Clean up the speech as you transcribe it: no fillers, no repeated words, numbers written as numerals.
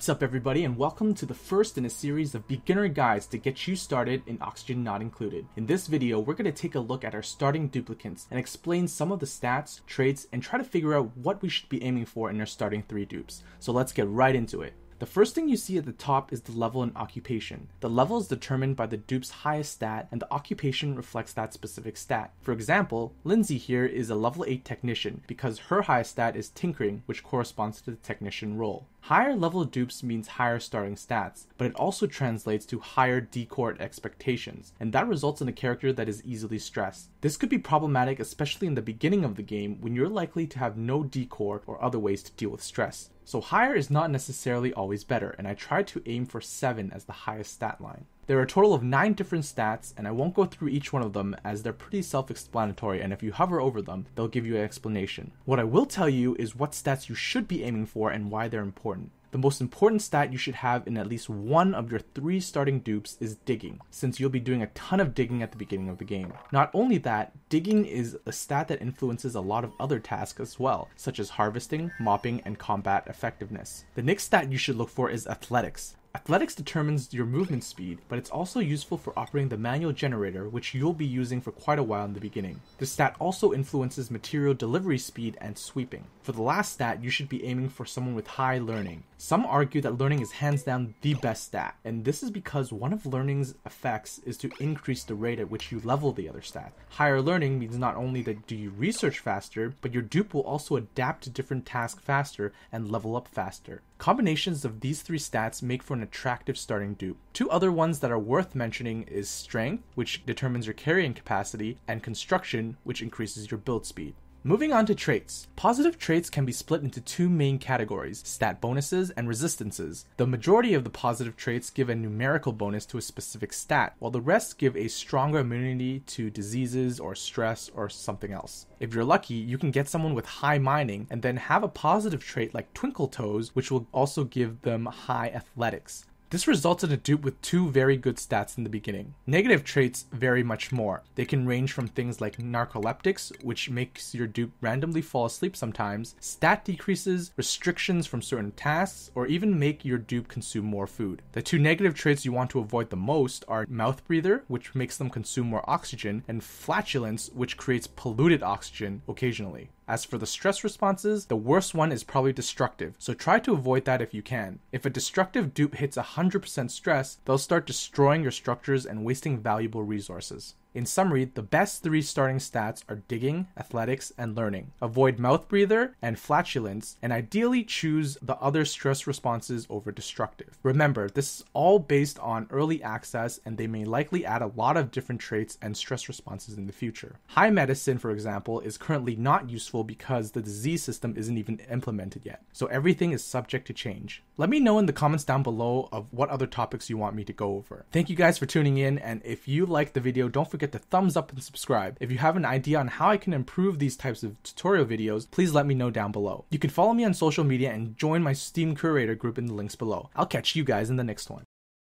What's up everybody, and welcome to the first in a series of beginner guides to get you started in Oxygen Not Included. In this video, we're going to take a look at our starting duplicants and explain some of the stats, traits, and try to figure out what we should be aiming for in our starting 3 dupes. So let's get right into it. The first thing you see at the top is the level and occupation. The level is determined by the dupe's highest stat, and the occupation reflects that specific stat. For example, Lindsay here is a level 8 technician because her highest stat is tinkering, which corresponds to the technician role. Higher level dupes means higher starting stats, but it also translates to higher decor expectations, and that results in a character that is easily stressed. This could be problematic, especially in the beginning of the game when you're likely to have no decor or other ways to deal with stress. So higher is not necessarily always better, and I try to aim for 7 as the highest stat line. There are a total of 9 different stats, and I won't go through each one of them as they're pretty self-explanatory, and if you hover over them, they'll give you an explanation. What I will tell you is what stats you should be aiming for and why they're important. The most important stat you should have in at least one of your 3 starting dupes is digging, since you'll be doing a ton of digging at the beginning of the game. Not only that, digging is a stat that influences a lot of other tasks as well, such as harvesting, mopping, and combat effectiveness. The next stat you should look for is athletics. Athletics determines your movement speed, but it's also useful for operating the manual generator, which you'll be using for quite a while in the beginning. This stat also influences material delivery speed and sweeping. For the last stat, you should be aiming for someone with high learning. Some argue that learning is hands down the best stat, and this is because one of learning's effects is to increase the rate at which you level the other stat. Higher learning means not only that do you research faster, but your dupe will also adapt to different tasks faster and level up faster. Combinations of these 3 stats make for an attractive starting dupe. 2 other ones that are worth mentioning is strength, which determines your carrying capacity, and construction, which increases your build speed. Moving on to traits. Positive traits can be split into 2 main categories, stat bonuses and resistances. The majority of the positive traits give a numerical bonus to a specific stat, while the rest give a stronger immunity to diseases or stress or something else. If you're lucky, you can get someone with high mining and then have a positive trait like Twinkle Toes, which will also give them high athletics. This results in a dupe with 2 very good stats in the beginning. Negative traits vary much more. They can range from things like narcoleptics, which makes your dupe randomly fall asleep sometimes, stat decreases, restrictions from certain tasks, or even make your dupe consume more food. The 2 negative traits you want to avoid the most are mouth breather, which makes them consume more oxygen, and flatulence, which creates polluted oxygen occasionally. As for the stress responses, the worst one is probably destructive, so try to avoid that if you can. If a destructive dupe hits 100% stress, they'll start destroying your structures and wasting valuable resources. In summary, the best 3 starting stats are digging, athletics, and learning. Avoid mouth breather and flatulence, and ideally choose the other stress responses over destructive. Remember, this is all based on early access, and they may likely add a lot of different traits and stress responses in the future. High medicine, for example, is currently not useful because the disease system isn't even implemented yet, so everything is subject to change. Let me know in the comments down below of what other topics you want me to go over. Thank you guys for tuning in, and if you liked the video, don't forget to thumbs up and subscribe. If you have an idea on how I can improve these types of tutorial videos, please let me know down below. You can follow me on social media and join my Steam Curator group in the links below. I'll catch you guys in the next one.